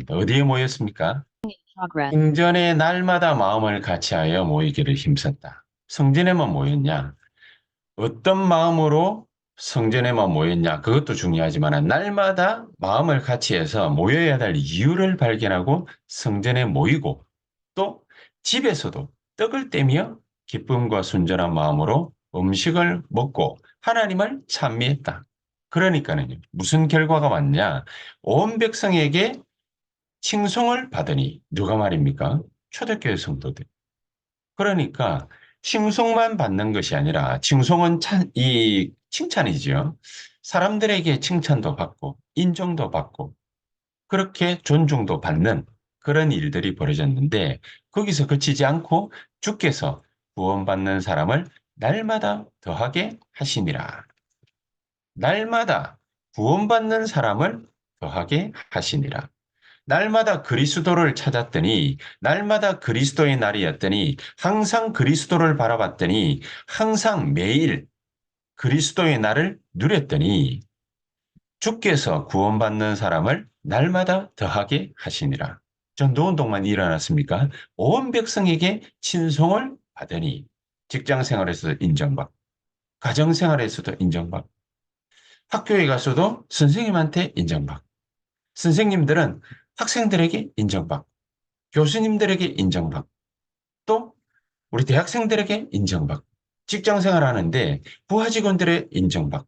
어디에 모였습니까? progress. 성전에 날마다 마음을 같이하여 모이기를 힘썼다. 성전에만 모였냐? 어떤 마음으로 성전에만 모였냐? 그것도 중요하지만 날마다 마음을 같이해서 모여야 할 이유를 발견하고 성전에 모이고 또 집에서도 떡을 떼며 기쁨과 순전한 마음으로 음식을 먹고 하나님을 찬미했다. 그러니까는 무슨 결과가 왔냐? 온 백성에게 칭송을 받으니 누가 말입니까? 초대교회 성도들. 그러니까 칭송만 받는 것이 아니라 칭송은 이 칭찬이지요. 사람들에게 칭찬도 받고 인정도 받고 그렇게 존중도 받는 그런 일들이 벌어졌는데 거기서 그치지 않고 주께서 구원받는 사람을 날마다 더하게 하시니라. 날마다 구원받는 사람을 더하게 하시니라. 날마다 그리스도를 찾았더니 날마다 그리스도의 날이었더니 항상 그리스도를 바라봤더니 항상 매일 그리스도의 날을 누렸더니 주께서 구원받는 사람을 날마다 더하게 하시니라. 전도 운동만 일어났습니까? 온 백성에게 친송을 받으니 직장 생활에서도 인정받고 가정 생활에서도 인정받고 학교에 가서도 선생님한테 인정받고 선생님들은 학생들에게 인정받고 교수님들에게 인정받고 또 우리 대학생들에게 인정받고 직장 생활하는데 부하 직원들의 인정받고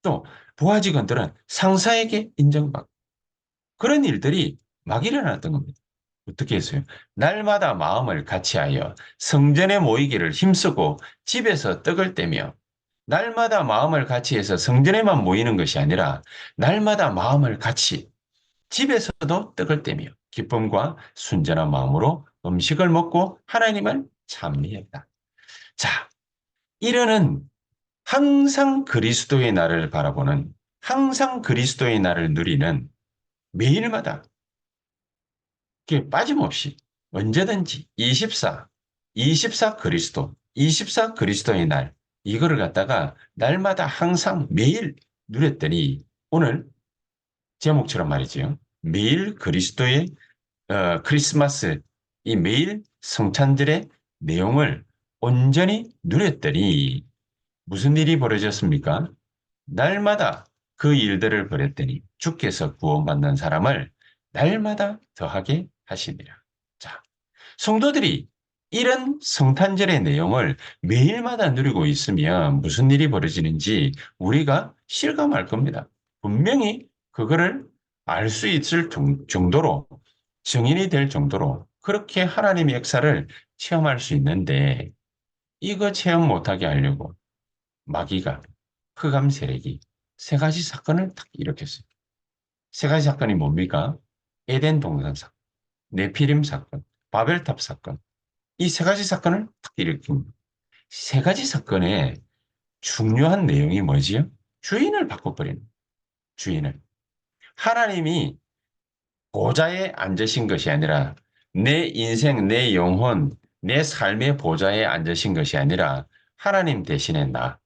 또 부하 직원들은 상사에게 인정받고 그런 일들이 막 일어났던 겁니다. 어떻게 했어요? 날마다 마음을 같이하여 성전에 모이기를 힘쓰고 집에서 떡을 떼며 날마다 마음을 같이해서 성전에만 모이는 것이 아니라 날마다 마음을 같이 집에서도 떡을 떼며 기쁨과 순전한 마음으로 음식을 먹고 하나님을 찬미했다. 자, 이러는 항상 그리스도의 날을 바라보는 항상 그리스도의 날을 누리는 매일마다 빠짐없이 언제든지 24 그리스도, 24 그리스도의 날 이거를 갖다가 날마다 항상 매일 누렸더니 오늘 제목처럼 말이죠. 매일 그리스도의 크리스마스 이 매일 성찬절의 내용을 온전히 누렸더니 무슨 일이 벌어졌습니까? 날마다 그 일들을 벌였더니 주께서 구원받는 사람을 날마다 더하게 하시니라. 자, 성도들이 이런 성탄절의 내용을 매일마다 누리고 있으면 무슨 일이 벌어지는지 우리가 실감할 겁니다. 분명히 그거를 알 수 있을 정도로 증인이 될 정도로 그렇게 하나님의 역사를 체험할 수 있는데 이거 체험 못하게 하려고 마귀가 흑암 세력이 세 가지 사건을 딱 일으켰어요. 세 가지 사건이 뭡니까? 에덴 동산 사건, 네피림 사건, 바벨탑 사건. 이 세 가지 사건을 딱 일으킵니다. 세 가지 사건의 중요한 내용이 뭐지요? 주인을 바꿔버리는 주인을. 하나님이 보좌에 앉으신 것이 아니라 내 인생, 내 영혼, 내 삶의 보좌에 앉으신 것이 아니라 하나님 대신에 나,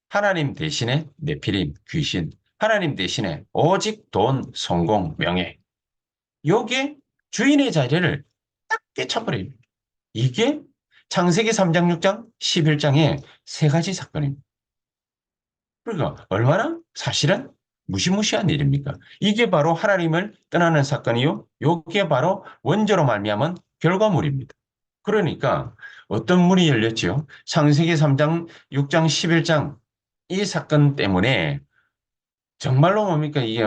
하나님 대신에 네피림, 귀신, 하나님 대신에 오직 돈, 성공, 명예. 요게 주인의 자리를 딱 깨쳐버립니다. 이게 창세기 3장, 6장, 11장의 세 가지 사건입니다. 그러니까 얼마나 사실은 무시무시한 일입니까? 이게 바로 하나님을 떠나는 사건이요. 이게 바로 원죄로 말미암은 결과물입니다. 그러니까 어떤 문이 열렸지요? 창세기 3장, 6장, 11장 이 사건 때문에 정말로 뭡니까? 이게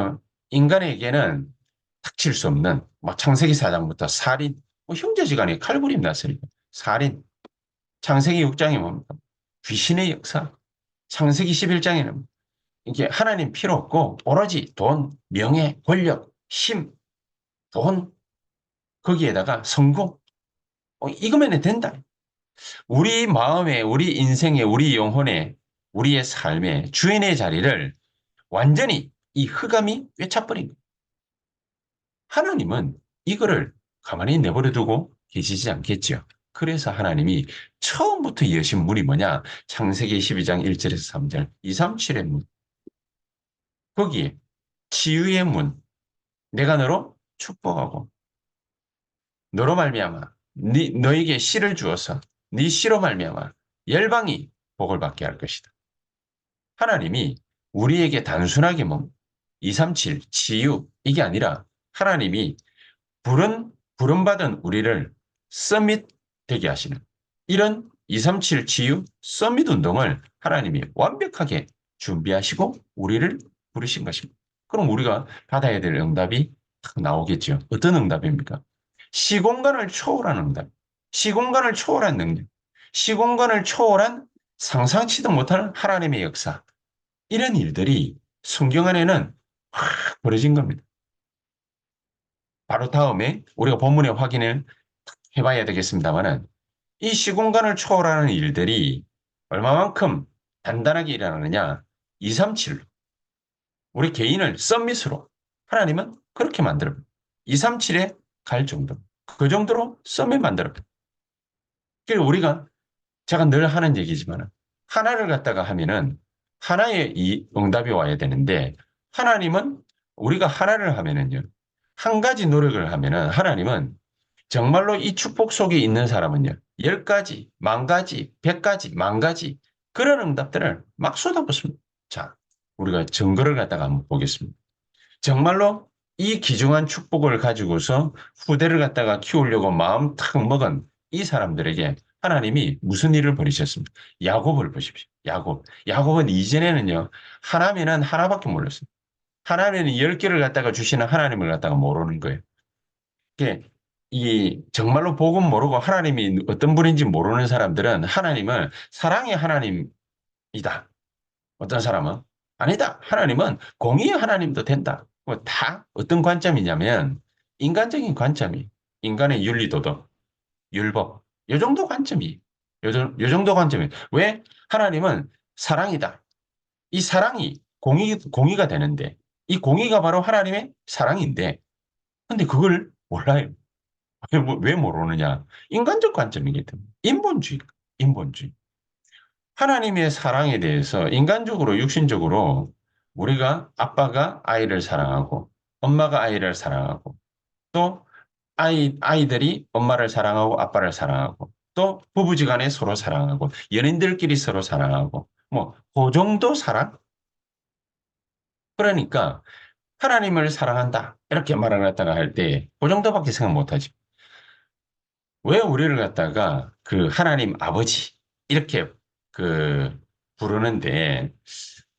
인간에게는 닥칠 수 없는 막 창세기 4장부터 살인, 형제지간에 칼부림 났으니까 살인, 창세기 6장이 뭡니까? 귀신의 역사, 창세기 11장에는 이게 하나님 필요 없고 오로지 돈, 명예, 권력, 힘, 돈, 거기에다가 성공, 이거면 된다. 우리 마음에, 우리 인생에, 우리 영혼에, 우리의 삶에 주인의 자리를 완전히 이 흑암이 꿰차버린 거예요. 하나님은 이거를 가만히 내버려 두고 계시지 않겠죠. 그래서 하나님이 처음부터 여신 문이 뭐냐? 창세기 12장 1절에서 3절, 237의 문. 거기에 치유의 문. 내가 너로 축복하고 너로 말미암아 너에게 씨를 주어서 네 씨로 말미암아 열방이 복을 받게 할 것이다. 하나님이 우리에게 단순하게 뭐 237 치유 이게 아니라 하나님이 부름받은 우리를 서밋 되게 하시는 이런 237 치유 서밋 운동을 하나님이 완벽하게 준비하시고 우리를 부르신 것입니다. 그럼 우리가 받아야 될 응답이 딱 나오겠죠. 어떤 응답입니까? 시공간을 초월한 응답, 시공간을 초월한 능력, 시공간을 초월한 상상치도 못하는 하나님의 역사. 이런 일들이 성경 안에는 확 벌어진 겁니다. 바로 다음에 우리가 본문에 확인을 해봐야 되겠습니다만은 이 시공간을 초월하는 일들이 얼마만큼 단단하게 일어나느냐? 237로. 우리 개인을 썸밋으로. 하나님은 그렇게 만들어. 237에 갈 정도. 그 정도로 썸밋 만들어. 그리고 우리가 제가 늘 하는 얘기지만 하나를 갖다가 하면은 하나의 이 응답이 와야 되는데 하나님은 우리가 하나를 하면은요. 한 가지 노력을 하면은 하나님은 정말로 이 축복 속에 있는 사람은요. 10가지, 만 가지, 100가지, 만 가지 그런 응답들을 막 쏟아붓습니다. 자, 우리가 증거를 갖다가 한번 보겠습니다. 정말로 이 귀중한 축복을 가지고서 후대를 갖다가 키우려고 마음 탁 먹은 이 사람들에게 하나님이 무슨 일을 벌이셨습니까? 야곱을 보십시오. 야곱. 야곱은 이전에는요, 하나면은 하나밖에 몰랐어요. 하나면은 10개를 갖다가 주시는 하나님을 갖다가 모르는 거예요. 이게 이 정말로 복음 모르고 하나님이 어떤 분인지 모르는 사람들은 하나님을 사랑의 하나님이다. 어떤 사람은 아니다. 하나님은 공의의 하나님도 된다. 다 어떤 관점이냐면 인간적인 관점이 인간의 윤리도덕, 율법 요 정도 관점이 요 정도 관점이 왜 하나님은 사랑이다. 이 사랑이 공의가 되는데 이 공의가 바로 하나님의 사랑인데 근데 그걸 몰라요. 왜 모르느냐? 인간적 관점이기 때문에 인본주의, 인본주의. 하나님의 사랑에 대해서 인간적으로, 육신적으로 우리가 아빠가 아이를 사랑하고 엄마가 아이를 사랑하고 또 아이들이 엄마를 사랑하고 아빠를 사랑하고 또 부부지간에 서로 사랑하고 연인들끼리 서로 사랑하고 뭐, 그 정도 사랑? 그러니까 하나님을 사랑한다. 이렇게 말을 갖다가 할 때, 그 정도밖에 생각 못 하지. 왜 우리를 갖다가 그 하나님 아버지 이렇게 그 부르는데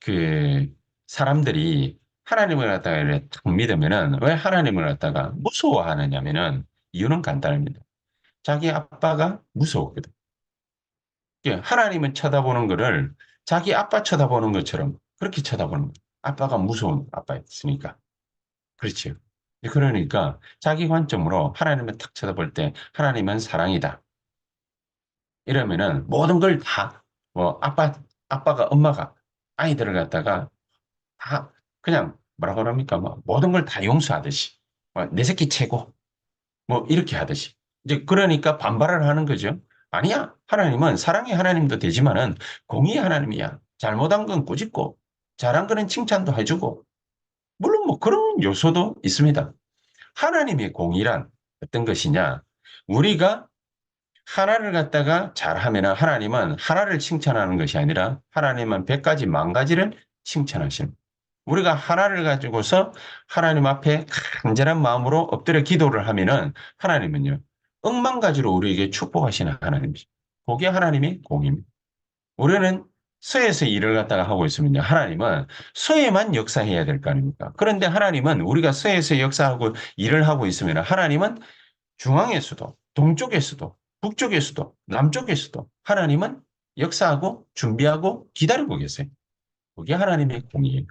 그 사람들이 하나님을 갖다가 이렇게 딱 믿으면은 왜 하나님을 갖다가 무서워하느냐면은 이유는 간단합니다. 자기 아빠가 무서웠거든. 하나님은 쳐다보는 거를 자기 아빠 쳐다보는 것처럼 그렇게 쳐다보는 거예요. 아빠가 무서운 아빠였으니까. 그렇죠. 그러니까 자기 관점으로 하나님을 탁 쳐다볼 때 하나님은 사랑이다. 이러면은 모든 걸 다, 뭐, 아빠가, 엄마가 아이들을 갖다가 다 그냥 뭐라고 합니까? 뭐, 모든 걸 다 용서하듯이. 내 새끼 최고. 뭐, 이렇게 하듯이. 이제 그러니까 반발을 하는 거죠. 아니야. 하나님은 사랑의 하나님도 되지만은 공의의 하나님이야. 잘못한 건 꾸짖고, 잘한 거는 칭찬도 해주고, 물론 뭐 그런 요소도 있습니다. 하나님의 공의란 어떤 것이냐? 우리가 하나를 갖다가 잘하면 하나님은 하나를 칭찬하는 것이 아니라 하나님은 100가지, 만 가지를 칭찬하십니다. 우리가 하나를 가지고서 하나님 앞에 간절한 마음으로 엎드려 기도를 하면은 하나님은요, 억만 가지로 우리에게 축복하시는 하나님이죠. 그게 하나님의 공입니다. 우리는 서에서 일을 갖다가 하고 있으면요, 하나님은 서에만 역사해야 될 거 아닙니까? 그런데 하나님은 우리가 서에서 역사하고 일을 하고 있으면 하나님은 중앙에서도, 동쪽에서도, 북쪽에서도, 남쪽에서도 하나님은 역사하고 준비하고 기다리고 계세요. 그게 하나님의 공이에요.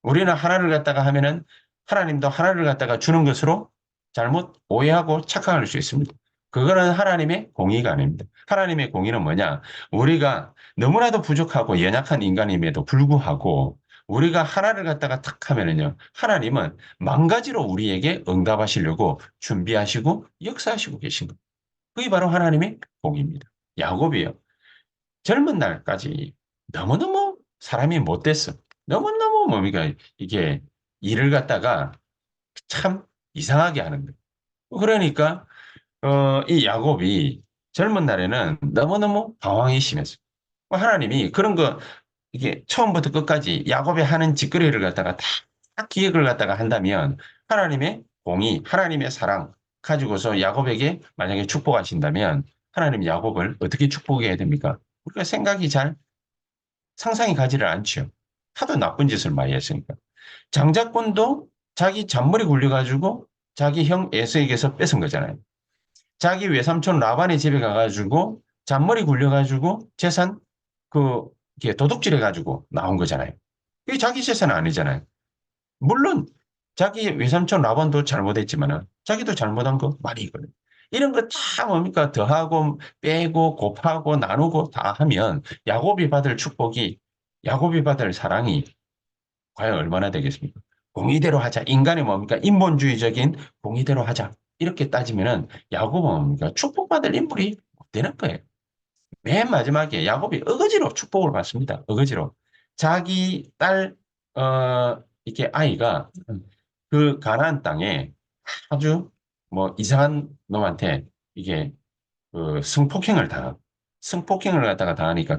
우리는 하나를 갖다가 하면은 하나님도 하나를 갖다가 주는 것으로 잘못 오해하고 착각할 수 있습니다. 그거는 하나님의 공의가 아닙니다. 하나님의 공의는 뭐냐? 우리가 너무나도 부족하고 연약한 인간임에도 불구하고 우리가 하나를 갖다가 탁 하면은요, 하나님은 만 가지로 우리에게 응답하시려고 준비하시고 역사하시고 계신 겁니다. 그게 바로 하나님의 공의입니다. 야곱이요. 젊은 날까지 너무너무 사람이 못됐어. 너무너무 뭡니까? 이게 일을 갖다가 참 이상하게 하는 거예요. 그러니까 이 야곱이 젊은 날에는 너무너무 방황이 심했어요. 하나님이 그런 거 이게 처음부터 끝까지 야곱이 하는 짓거리를 갖다가 다 기획을 갖다가 한다면 하나님의 공의, 하나님의 사랑 가지고서 야곱에게 만약에 축복하신다면 하나님 야곱을 어떻게 축복해야 됩니까? 우리가 생각이 잘 상상이 가지를 않죠. 하도 나쁜 짓을 많이 했으니까. 장자권도 자기 잔머리 굴려가지고 자기 형 에서에게서 뺏은 거잖아요. 자기 외삼촌 라반의 집에 가가지고 잔머리 굴려가지고 재산 그 이렇게 도둑질해가지고 나온 거잖아요. 이게 자기 재산은 아니잖아요. 물론 자기 외삼촌 라반도 잘못했지만은 자기도 잘못한 거 많이 있거든요. 이런 거 다 뭡니까? 더하고 빼고 곱하고 나누고 다 하면 야곱이 받을 축복이 야곱이 받을 사랑이 과연 얼마나 되겠습니까? 공의대로 하자. 인간의 뭡니까? 인본주의적인 공의대로 하자. 이렇게 따지면은 야곱은 뭡니까? 축복받을 인물이 못 되는 거예요. 맨 마지막에 야곱이 어거지로 축복을 받습니다. 어거지로. 자기 딸, 이렇게 아이가 그 가나안 땅에 아주 뭐 이상한 놈한테 이게 그 성폭행을 갖다가 당하니까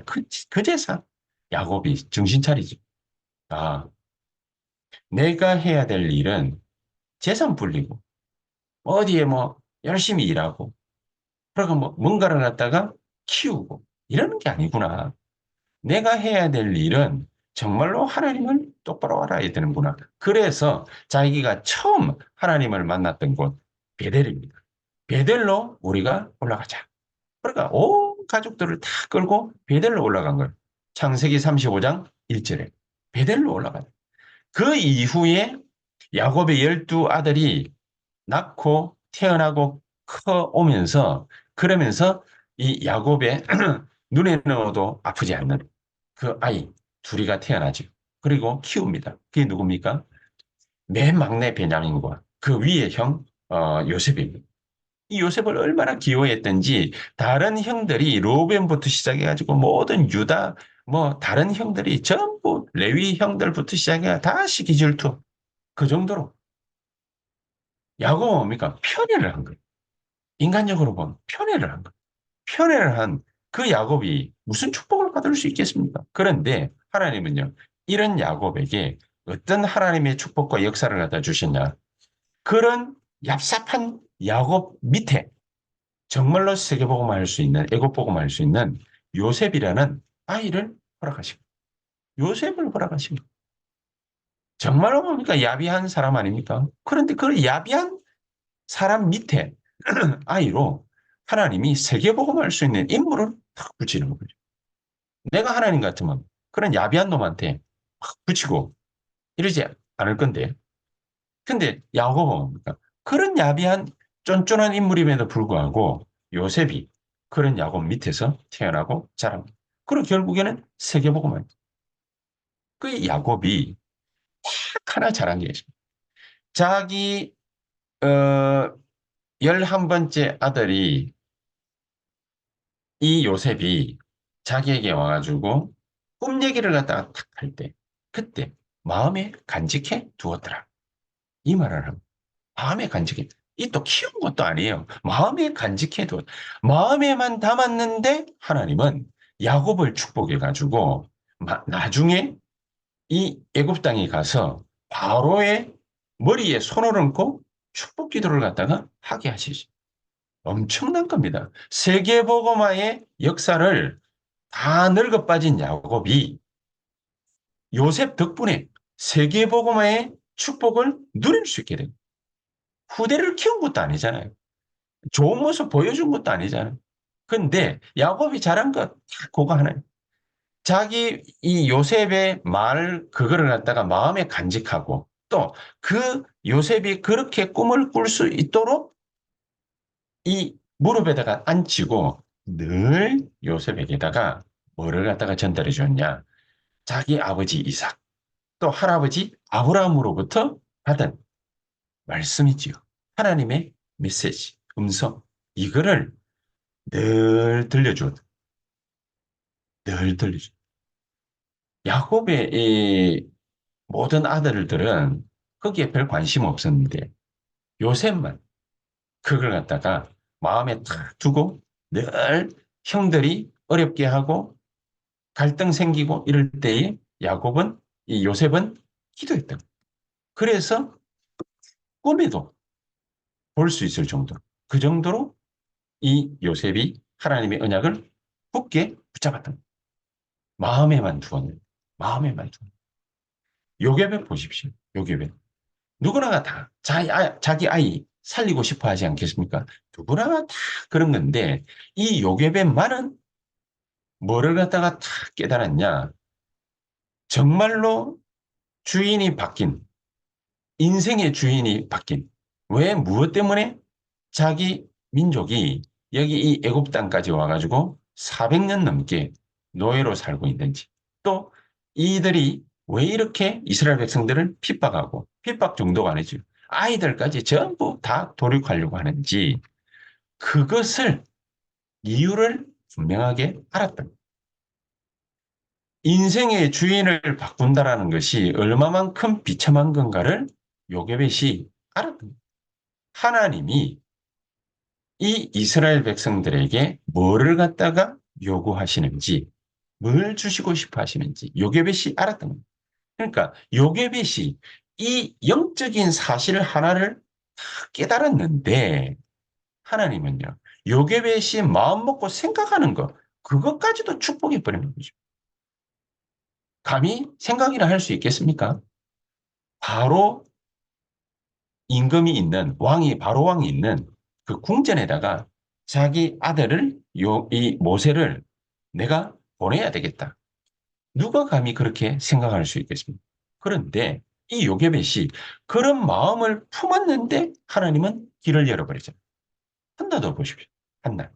그제서 야곱이 정신 차리지. 아, 내가 해야 될 일은 재산 불리고 어디에 뭐 열심히 일하고 그리고 뭐 뭔가를 갖다가 키우고 이러는 게 아니구나. 내가 해야 될 일은 정말로 하나님을 똑바로 알아야 되는구나. 그래서 자기가 처음 하나님을 만났던 곳 베델입니다. 베델로 우리가 올라가자. 그러니까 온 가족들을 다 끌고 베델로 올라간 거예요. 창세기 35장 1절에 베델로 올라가요. 그 이후에 야곱의 12 아들이 낳고 태어나고 커 오면서 그러면서 이 야곱의 눈에 넣어도 아프지 않는 그 아이 둘이가 태어나죠. 그리고 키웁니다. 그게 누굽니까? 맨 막내 베냐민과 그 위의 형 요셉입니다. 이 요셉을 얼마나 기호했던지 다른 형들이 로벤부터 시작해가지고 모든 유다 뭐 다른 형들이 전부 레위 형들부터 시작해 다 시기질투 그 정도로 야곱은 뭡니까? 편애를 한 거예요. 인간적으로 보면 편애를 한 거예요. 편애를 한 그 야곱이 무슨 축복을 받을 수 있겠습니까? 그런데 하나님은요, 이런 야곱에게 어떤 하나님의 축복과 역사를 갖다 주셨냐? 그런 얍삽한 야곱 밑에 정말로 세계복음을 할 수 있는, 애국복음을 할 수 있는 요셉이라는 아이를 허락하시고, 요셉을 허락하시고, 정말로 뭡니까? 야비한 사람 아닙니까? 그런데 그 야비한 사람 밑에 아이로 하나님이 세계복음을 할 수 있는 인물을 탁 붙이는 거죠. 내가 하나님 같으면 그런 야비한 놈한테 팍 붙이고 이러지 않을 건데. 근데 야곱은 뭡니까? 그런 야비한 쫀쫀한 인물임에도 불구하고 요셉이 그런 야곱 밑에서 태어나고 자랍니다. 그리고 결국에는 세계복음을 그 야곱이 딱 하나 잘한 게 있습니다. 자기 11번째 아들이 이 요셉이 자기에게 와가지고 꿈 얘기를 갖다가 탁 할 때, 그때 마음에 간직해 두었더라. 이 말을 합니다. 마음에 간직해. 이 또 키운 것도 아니에요. 마음에 간직해 두었. 마음에만 담았는데 하나님은 야곱을 축복해가지고 나중에 이 애굽 땅에 가서 바로의 머리에 손을 얹고 축복 기도를 갖다가 하게 하시지. 엄청난 겁니다. 세계복음화의 역사를 다 늙어 빠진 야곱이 요셉 덕분에 세계복음화의 축복을 누릴 수 있게 됩니다. 후대를 키운 것도 아니잖아요. 좋은 모습 보여준 것도 아니잖아요. 근데 야곱이 잘한 것 그거 하나요. 자기 이 요셉의 말 그거를 갖다가 마음에 간직하고 또 그 요셉이 그렇게 꿈을 꿀 수 있도록 이 무릎에다가 앉히고 늘 요셉에게다가 뭐를 갖다가 전달해 줬냐. 자기 아버지 이삭, 또 할아버지 아브라함으로부터 받은 말씀이지요. 하나님의 메시지, 음성. 이거를 늘 들려줘. 늘 들려줘. 야곱의 이 모든 아들들은 거기에 별 관심 없었는데 요셉만 그걸 갖다가 마음에 탁 두고 늘 형들이 어렵게 하고 갈등 생기고 이럴 때에 야곱은 이 요셉은 기도했다. 그래서 꿈에도 볼 수 있을 정도로 그 정도로 이 요셉이 하나님의 언약을 굳게 붙잡았던 거예요. 마음에만 두었는 마음에만 두었는 요괴배 보십시오. 요괴배 누구나가 다 자기 아이 살리고 싶어 하지 않겠습니까? 누구나가 다 그런 건데 이 요괴배만은 뭐를 갖다가 다 깨달았냐? 정말로 주인이 바뀐 인생의 주인이 바뀐 왜 무엇 때문에 자기 민족이 여기 이 애굽 땅까지 와가지고 400년 넘게 노예로 살고 있는지 또 이들이 왜 이렇게 이스라엘 백성들을 핍박하고 핍박 정도가 아니죠. 아이들까지 전부 다 도륙하려고 하는지 그것을 이유를 분명하게 알았다. 인생의 주인을 바꾼다라는 것이 얼마만큼 비참한 건가를 요게벳이 알았다. 하나님이 이 이스라엘 백성들에게 뭐를 갖다가 요구하시는지, 뭘 주시고 싶어 하시는지 요게벳이 알았던 겁니다. 그러니까 요게벳이 이 영적인 사실 하나를 다 깨달았는데 하나님은요. 요게벳이 마음 먹고 생각하는 것 그것까지도 축복해 버리는 거죠. 감히 생각이나 할 수 있겠습니까? 바로 임금이 있는 왕이 바로 왕이 있는 그 궁전에다가 자기 아들을 이 모세를 내가 보내야 되겠다. 누가 감히 그렇게 생각할 수 있겠습니까? 그런데 이 요게벳이 그런 마음을 품었는데 하나님은 길을 열어버리잖아요. 한나도 보십시오. 한나.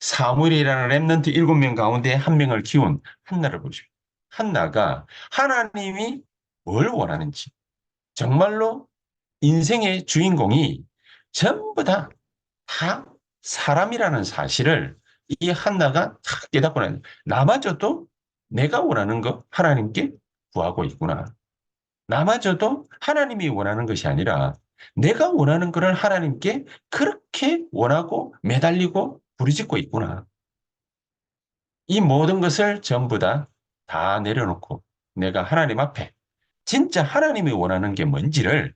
사무엘이라는 렘넌트 7명 가운데 한 명을 키운 한나를 보십시오. 한나가 하나님이 뭘 원하는지 정말로 인생의 주인공이 전부 다 사람이라는 사실을 이 한나가 다 깨닫고 나는 나마저도 내가 원하는 거 하나님께 구하고 있구나. 나마저도 하나님이 원하는 것이 아니라 내가 원하는 것을 하나님께 그렇게 원하고 매달리고 부르짖고 있구나. 이 모든 것을 전부 다 내려놓고 내가 하나님 앞에 진짜 하나님이 원하는 게 뭔지를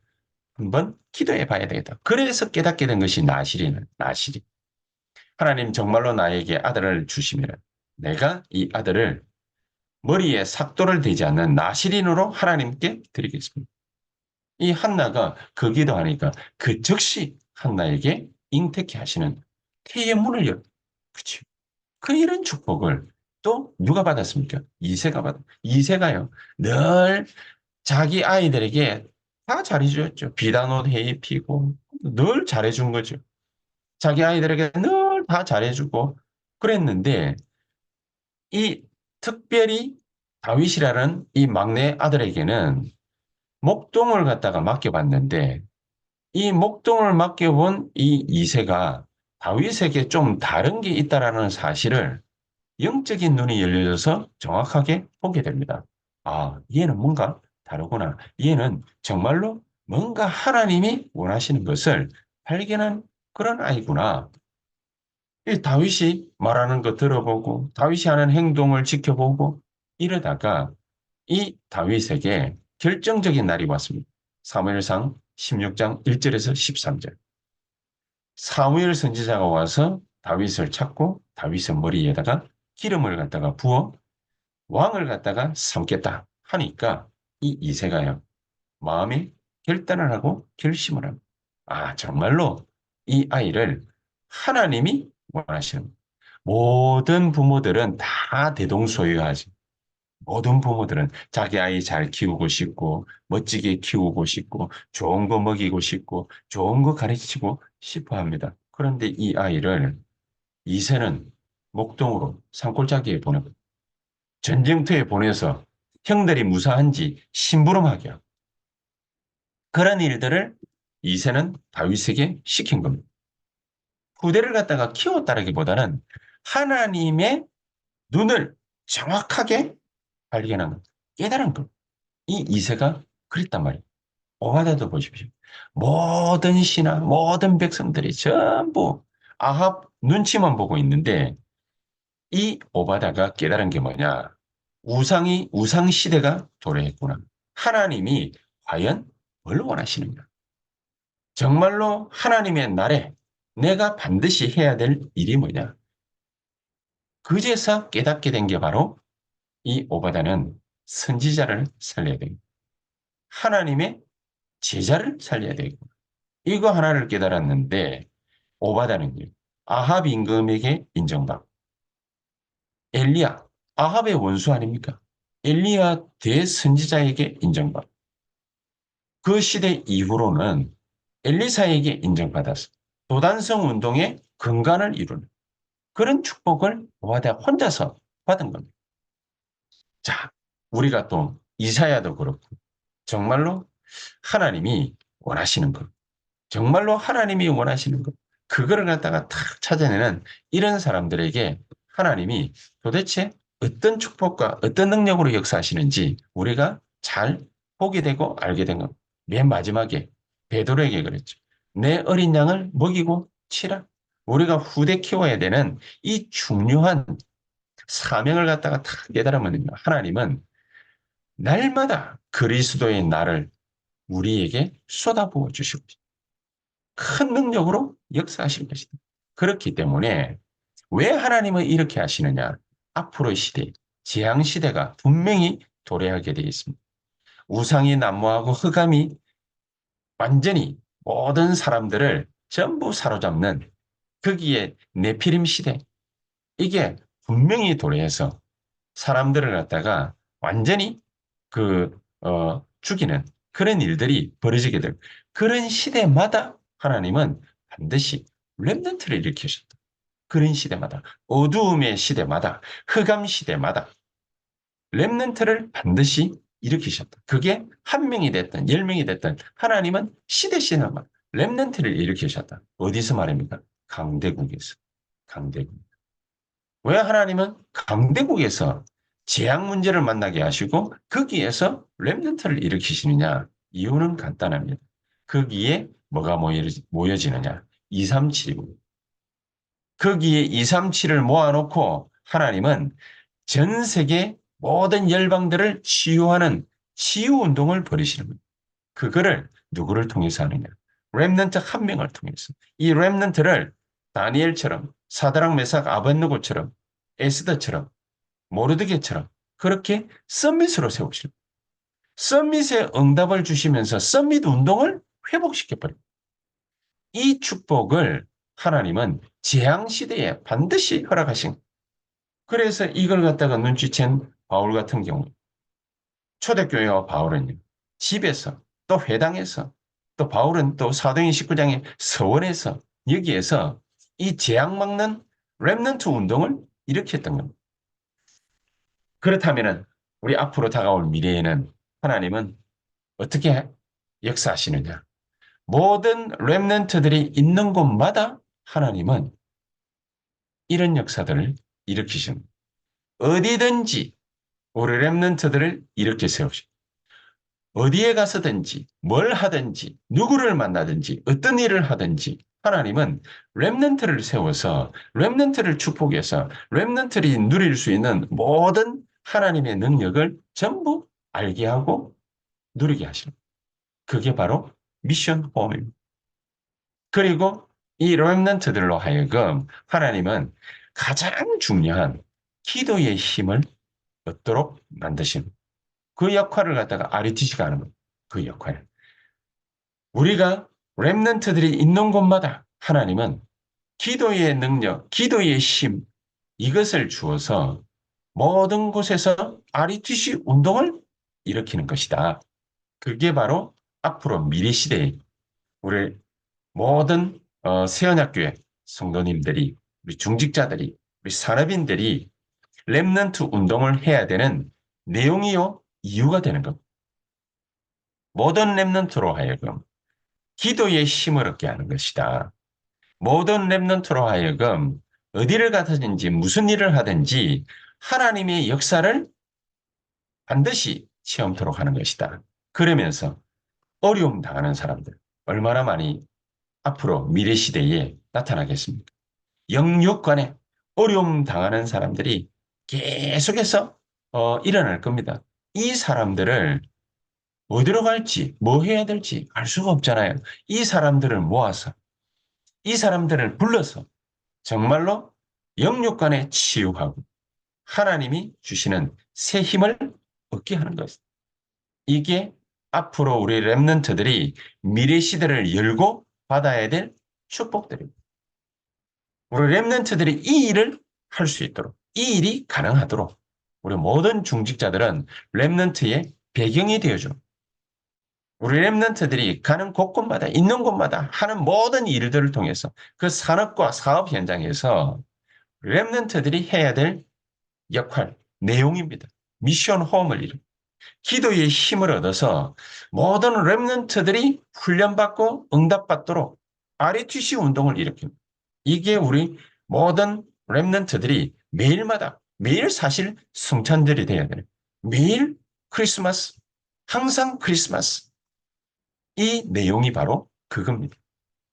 한번 기도해 봐야 되겠다. 그래서 깨닫게 된 것이 나실이는 나실이. 하나님 정말로 나에게 아들을 주시면 내가 이 아들을 머리에 삭도를 대지 않는 나실인으로 하나님께 드리겠습니다. 이 한나가 그 기도하니까 그 즉시 한나에게 잉태케 하시는 태의 문을 열. 그치? 그 이런 축복을 또 누가 받았습니까? 이세가 받았. 이세가요. 늘 자기 아이들에게 다 잘해주었죠. 비단 옷 해입 피고 늘 잘해준 거죠. 자기 아이들에게 늘 다 잘해주고 그랬는데 이 특별히 다윗이라는 이 막내 아들에게는 목동을 갖다가 맡겨봤는데 이 목동을 맡겨본 이 이세가 다윗에게 좀 다른 게 있다라는 사실을 영적인 눈이 열려져서 정확하게 보게 됩니다. 아, 얘는 뭔가 다르구나. 얘는 정말로 뭔가 하나님이 원하시는 것을 발견한 그런 아이구나. 이 다윗이 말하는 거 들어보고 다윗이 하는 행동을 지켜보고 이러다가 이 다윗에게 결정적인 날이 왔습니다. 사무엘상 16장 1절에서 13절. 사무엘 선지자가 와서 다윗을 찾고 다윗의 머리에다가 기름을 갖다가 부어 왕을 갖다가 삼겠다 하니까 이 이새가요. 마음에 결단을 하고 결심을 합니다. 아, 정말로 이 아이를 하나님이 원하시는 거예요. 모든 부모들은 다 대동소이하지. 모든 부모들은 자기 아이 잘 키우고 싶고 멋지게 키우고 싶고 좋은 거 먹이고 싶고 좋은 거 가르치고 싶어 합니다. 그런데 이 아이를 이세는 목동으로 산골짜기에 보내고 전쟁터에 보내서 형들이 무사한지 심부름하게 하고 그런 일들을 이세는 다윗에게 시킨 겁니다. 후대를 갖다가 키웠다라기보다는 하나님의 눈을 정확하게 발견한 것, 깨달은 것. 이 이세가 그랬단 말이에요. 오바다도 보십시오. 모든 신하, 모든 백성들이 전부 아합 눈치만 보고 있는데 이 오바다가 깨달은 게 뭐냐? 우상 시대가 도래했구나. 하나님이 과연 뭘 원하시는가? 정말로 하나님의 날에 내가 반드시 해야 될 일이 뭐냐? 그제서 깨닫게 된 게 바로 이 오바다는 선지자를 살려야 되고 하나님의 제자를 살려야 되고 이거 하나를 깨달았는데 오바다는요. 아합 임금에게 인정받고 엘리야, 아합의 원수 아닙니까? 엘리야 대선지자에게 인정받고 그 시대 이후로는 엘리사에게 인정받아서 도단성 운동의 근간을 이루는 그런 축복을 오바다 혼자서 받은 겁니다. 자, 우리가 또 이사야도 그렇고 정말로 하나님이 원하시는 것, 정말로 하나님이 원하시는 것, 그거를 갖다가 탁 찾아내는 이런 사람들에게 하나님이 도대체 어떤 축복과 어떤 능력으로 역사하시는지 우리가 잘 보게 되고 알게 된 것. 맨 마지막에 베드로에게 그랬죠. 내 어린 양을 먹이고 치라. 우리가 후대 키워야 되는 이 중요한 사명을 갖다가 탁 깨달으면 하나님은 날마다 그리스도의 날을 우리에게 쏟아부어 주시고 큰 능력으로 역사하실 것이다. 그렇기 때문에 왜 하나님은 이렇게 하시느냐? 앞으로의 시대, 재앙 시대가 분명히 도래하게 되어 있습니다. 우상이 난무하고 흑암이 완전히 모든 사람들을 전부 사로잡는 거기에 네피림 시대, 이게 분명히 도래해서 사람들을 갖다가 완전히 죽이는 그런 일들이 벌어지게 될 그런 시대마다 하나님은 반드시 렘넌트를 일으키셨다. 그런 시대마다 어두움의 시대마다 흑암 시대마다 렘넌트를 반드시 일으키셨다. 그게 한 명이 됐든 열 명이 됐든 하나님은 시대마다 렘넌트를 일으키셨다. 어디서 말입니까? 강대국에서. 강대국. 왜 하나님은 강대국에서 재앙 문제를 만나게 하시고 거기에서 렘넌트를 일으키시느냐? 이유는 간단합니다. 거기에 뭐가 모여지느냐? 237이고 거기에 237을 모아놓고 하나님은 전 세계 모든 열방들을 치유하는 치유운동을 벌이시는 거예요. 그거를 누구를 통해서 하느냐? 렘넌트 한 명을 통해서. 이 렘넌트를 다니엘처럼 사드락 메삭 아벤누고처럼 에스더처럼 모르드게처럼 그렇게 썸밋으로 세우시는 거예요. 썸밋에 응답을 주시면서 썸밋 운동을 회복시켜버려요. 이 축복을 하나님은 재앙 시대에 반드시 허락하신. 그래서 이걸 갖다가 눈치챈 바울 같은 경우 초대교회와 바울은 집에서 또 회당에서 또 바울은 또 사도행 19장의 서원에서 여기에서 이 재앙 막는 렘넌트 운동을 일으켰던 겁니다. 그렇다면 우리 앞으로 다가올 미래에는 하나님은 어떻게 역사하시느냐? 모든 렘넌트들이 있는 곳마다 하나님은 이런 역사들을 일으키십니다. 어디든지 우리 렘넌트들을 일으켜 세우십니다. 어디에 가서든지 뭘 하든지 누구를 만나든지 어떤 일을 하든지 하나님은 렘넌트를 세워서 렘넌트를 축복해서 렘넌트들이 누릴 수 있는 모든 하나님의 능력을 전부 알게 하고 누리게 하십니다. 그게 바로 미션 홈입니다. 그리고 이 렘넌트들로 하여금 하나님은 가장 중요한 기도의 힘을 얻도록 만드십니다. 그 역할을 갖다가 RUTC가 하는 거예요. 그 역할. 우리가 렘넌트들이 있는 곳마다 하나님은 기도의 능력, 기도의 힘 이것을 주어서 모든 곳에서 RUTC 운동을 일으키는 것이다. 그게 바로 앞으로 미래 시대에 우리 모든 세언약교회 성도님들이 우리 중직자들이 우리 산업인들이 렘넌트 운동을 해야 되는 내용이요 이유가 되는 겁니다. 모든 렘넌트로 하여금 기도의 힘을 얻게 하는 것이다. 모든 렘넌트로 하여금 어디를 가든지 무슨 일을 하든지 하나님의 역사를 반드시 체험토록 하는 것이다. 그러면서 어려움 당하는 사람들 얼마나 많이 앞으로 미래 시대에 나타나겠습니까? 영육간에 어려움 당하는 사람들이 계속해서 일어날 겁니다. 이 사람들을 어디로 갈지, 뭐 해야 될지 알 수가 없잖아요. 이 사람들을 모아서, 이 사람들을 불러서 정말로 영육간에 치유하고 하나님이 주시는 새 힘을 얻게 하는 것입니다. 이게 앞으로 우리 랩런트들이 미래 시대를 열고 받아야 될 축복들입니다. 우리 랩런트들이 이 일을 할 수 있도록, 이 일이 가능하도록 우리 모든 중직자들은 랩런트의 배경이 되어줘. 우리 랩런트들이 가는 곳곳마다 있는 곳마다 하는 모든 일들을 통해서 그 산업과 사업 현장에서 랩런트들이 해야 될 역할, 내용입니다. 미션 홈을 이루 기도의 힘을 얻어서 모든 랩런트들이 훈련받고 응답받도록 RUTC 운동을 일으킵니다. 이게 우리 모든 랩런트들이 매일마다 매일 사실 성찬절이 돼야 되는 매일 크리스마스 항상 크리스마스 이 내용이 바로 그겁니다.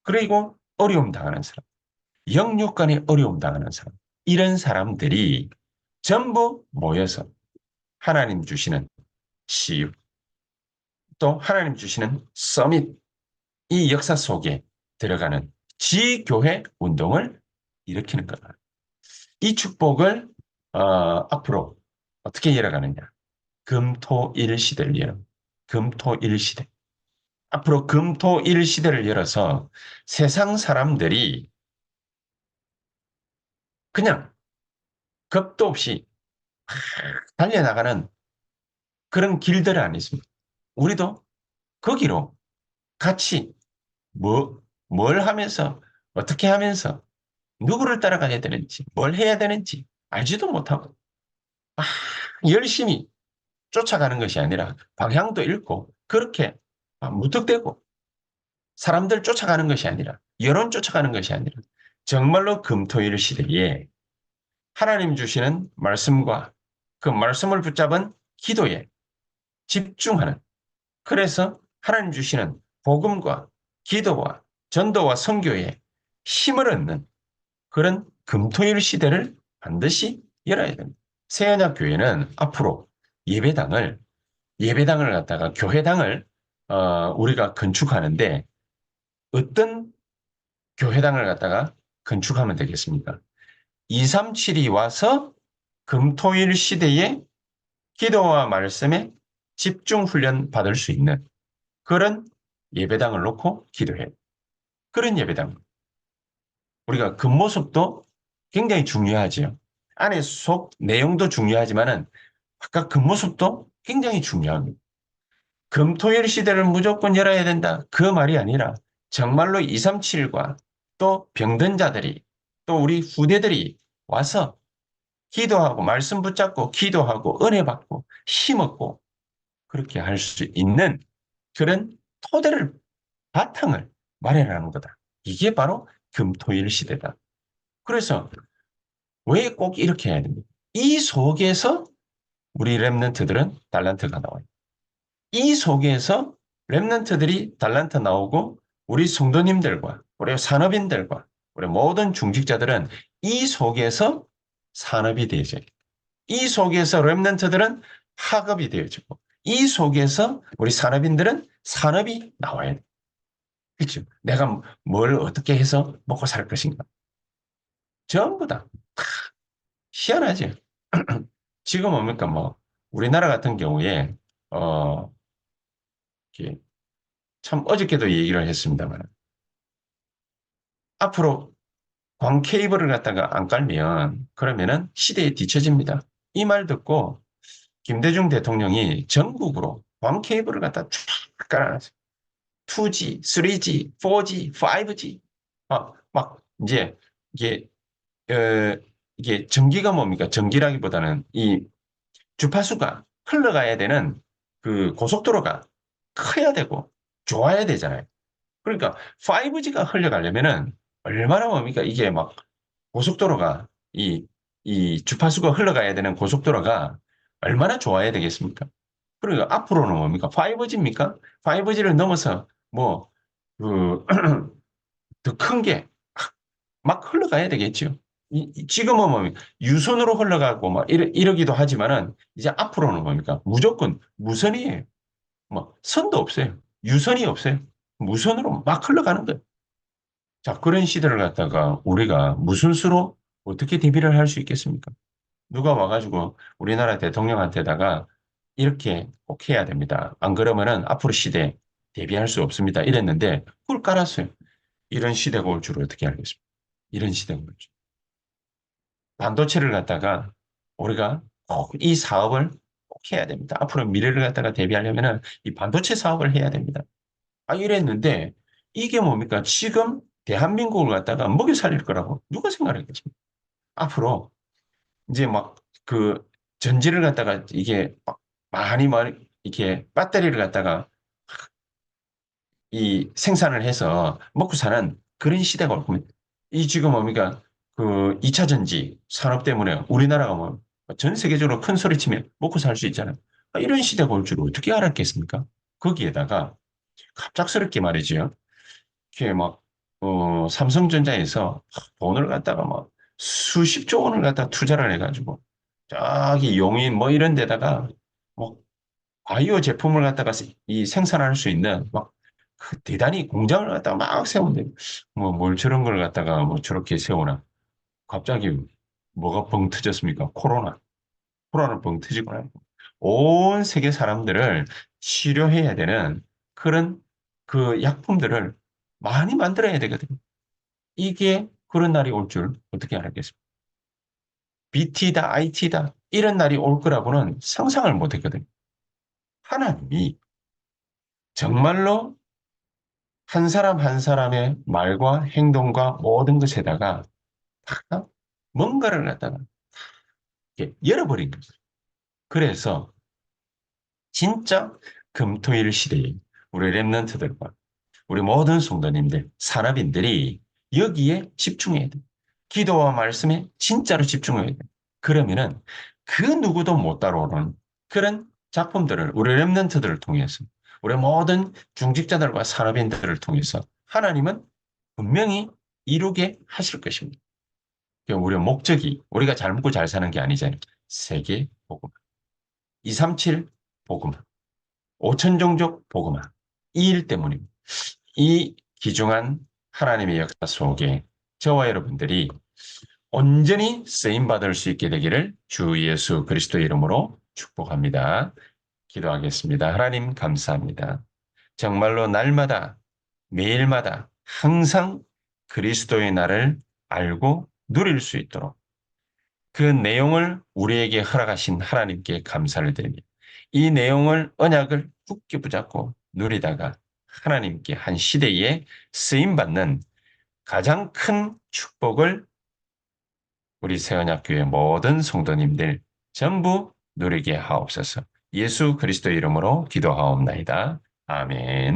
그리고 어려움 당하는 사람 영육간에 어려움 당하는 사람 이런 사람들이 전부 모여서 하나님 주시는 치유 또 하나님 주시는 서밋 이 역사 속에 들어가는 지교회 운동을 일으키는 거다. 이 축복을 앞으로 어떻게 열어가느냐. 금토일 시대를 열어. 금토일 시대. 앞으로 금토일 시대를 열어서 세상 사람들이 그냥 겁도 없이 달려나가는 그런 길들은 아니습니다. 우리도 거기로 같이 뭘 하면서 어떻게 하면서 누구를 따라가야 되는지 뭘 해야 되는지 알지도 못하고 막 열심히 쫓아가는 것이 아니라 방향도 잃고 그렇게 무턱대고 사람들 쫓아가는 것이 아니라 여론 쫓아가는 것이 아니라 정말로 금토일 시대에 하나님 주시는 말씀과 그 말씀을 붙잡은 기도에 집중하는 그래서 하나님 주시는 복음과 기도와 전도와 선교에 힘을 얻는 그런 금토일 시대를 반드시 열어야 됩니다. 새언약 교회는 앞으로 예배당을 갖다가 교회당을 우리가 건축하는데 어떤 교회당을 갖다가 건축하면 되겠습니까? 237이 와서 금토일 시대에 기도와 말씀에 집중 훈련 받을 수 있는 그런 예배당을 놓고 기도해요. 그런 예배당. 우리가 겉모습도 굉장히 중요하지요. 안에 속 내용도 중요하지만은 아까 겉모습도 굉장히 중요합니다. 금토일 시대를 무조건 열어야 된다. 그 말이 아니라 정말로 237과 또 병든 자들이 또 우리 후대들이 와서 기도하고 말씀 붙잡고 기도하고 은혜 받고 힘없고 그렇게 할 수 있는 그런 토대를 바탕을 마련하는 거다. 이게 바로 금토일 시대다. 그래서 왜 꼭 이렇게 해야 됩니까? 이 속에서 우리 랩런트들은 달란트가 나와요. 이 속에서 랩런트들이 달란트 나오고 우리 성도님들과 우리 산업인들과 우리 모든 중직자들은 이 속에서 산업이 되어져요. 이 속에서 랩런트들은 학업이 되어지고 이 속에서 우리 산업인들은 산업이 나와야 돼. 그렇죠? 내가 뭘 어떻게 해서 먹고 살 것인가. 전부 다 희한하지. 지금 뭡니까 뭐 우리나라 같은 경우에 어, 참 어저께도 얘기를 했습니다만 앞으로 광 케이블을 갖다가 안 깔면 그러면은 시대에 뒤처집니다. 이 말 듣고 김대중 대통령이 전국으로 광 케이블을 갖다 쫙 깔아놨어요. 2G, 3G, 4G, 5G 막 이제 이게 이게 전기가 뭡니까? 전기라기보다는 이 주파수가 흘러가야 되는 그 고속도로가 커야 되고 좋아야 되잖아요. 그러니까 5G가 흘러가려면은 얼마나 뭡니까? 이게 막 고속도로가 이 주파수가 흘러가야 되는 고속도로가 얼마나 좋아야 되겠습니까? 그러니까 앞으로는 뭡니까? 5G입니까? 5G를 넘어서 뭐, 그, 더 큰 게 막 흘러가야 되겠죠. 지금은 뭡니까? 유선으로 흘러가고 막 이러기도 하지만은 이제 앞으로는 뭡니까? 무조건 무선이에요. 뭐 선도 없어요. 유선이 없어요. 무선으로 막 흘러가는 거예요. 자, 그런 시대를 갖다가 우리가 무슨 수로 어떻게 대비를 할 수 있겠습니까? 누가 와가지고 우리나라 대통령한테다가 이렇게 꼭 해야 됩니다. 안 그러면은 앞으로 시대에 대비할 수 없습니다. 이랬는데 그걸 깔았어요. 이런 시대가 올 줄 어떻게 알겠습니까? 이런 시대가 올 줄. 반도체를 갖다가 우리가 꼭 이 사업을 꼭 해야 됩니다. 앞으로 미래를 갖다가 대비하려면은 이 반도체 사업을 해야 됩니다. 아, 이랬는데 이게 뭡니까? 지금 대한민국을 갖다가 먹여 살릴 거라고 누가 생각하겠습니까? 앞으로 이제 막 그 전지를 갖다가 이게 막 많이 이렇게 배터리를 갖다가 이 생산을 해서 먹고 사는 그런 시대가 올 겁니다. 이 지금 뭡니까? 그 2차 전지 산업 때문에 우리나라가 뭐 전 세계적으로 큰 소리 치면 먹고 살 수 있잖아요. 아, 이런 시대가 올 줄 어떻게 알았겠습니까? 거기에다가 갑작스럽게 말이죠. 이렇게 막 삼성전자에서 돈을 갖다가 막 수십조 원을 갖다 투자를 해가지고 저기 용인 뭐 이런 데다가 뭐 바이오 제품을 갖다가 이 생산할 수 있는 막 그 대단히 공장을 갖다가 막 세운대. 뭐 뭘 저런 걸 갖다가 뭐 저렇게 세우나. 갑자기 뭐가 뻥 터졌습니까? 코로나. 코로나 뻥 터지고 나니까 온 세계 사람들을 치료해야 되는 그런 그 약품들을 많이 만들어야 되거든요. 이게 그런 날이 올 줄 어떻게 알았겠습니까? BT다, IT다 이런 날이 올 거라고는 상상을 못 했거든요. 하나님이 정말로 한 사람 한 사람의 말과 행동과 모든 것에다가 다 뭔가를 갖다가 이렇게 열어버린 거죠. 그래서 진짜 금토일 시대에 우리 랩런트들과 우리 모든 성도님들, 산업인들이 여기에 집중해야 돼. 기도와 말씀에 진짜로 집중해야 돼. 그러면은 그 누구도 못 따라오는 그런 작품들을 우리 랩런트들을 통해서 우리 모든 중직자들과 산업인들을 통해서 하나님은 분명히 이루게 하실 것입니다. 그러니까 우리의 목적이 우리가 잘 먹고 잘 사는 게 아니잖아요. 세계 복음, 237 복음, 5천 종족 복음, 이 일 때문입니다. 이 귀중한 하나님의 역사 속에 저와 여러분들이 온전히 쓰임받을 수 있게 되기를 주 예수 그리스도의 이름으로 축복합니다. 기도하겠습니다. 하나님 감사합니다. 정말로 날마다 매일마다 항상 그리스도의 날을 알고 누릴 수 있도록 그 내용을 우리에게 허락하신 하나님께 감사를 드립니다. 이 내용을 언약을 굳게 붙잡고 누리다가 하나님께 한 시대에 쓰임받는 가장 큰 축복을 우리 세언약교회 모든 성도님들 전부 누리게 하옵소서. 예수 그리스도 이름으로 기도하옵나이다. 아멘.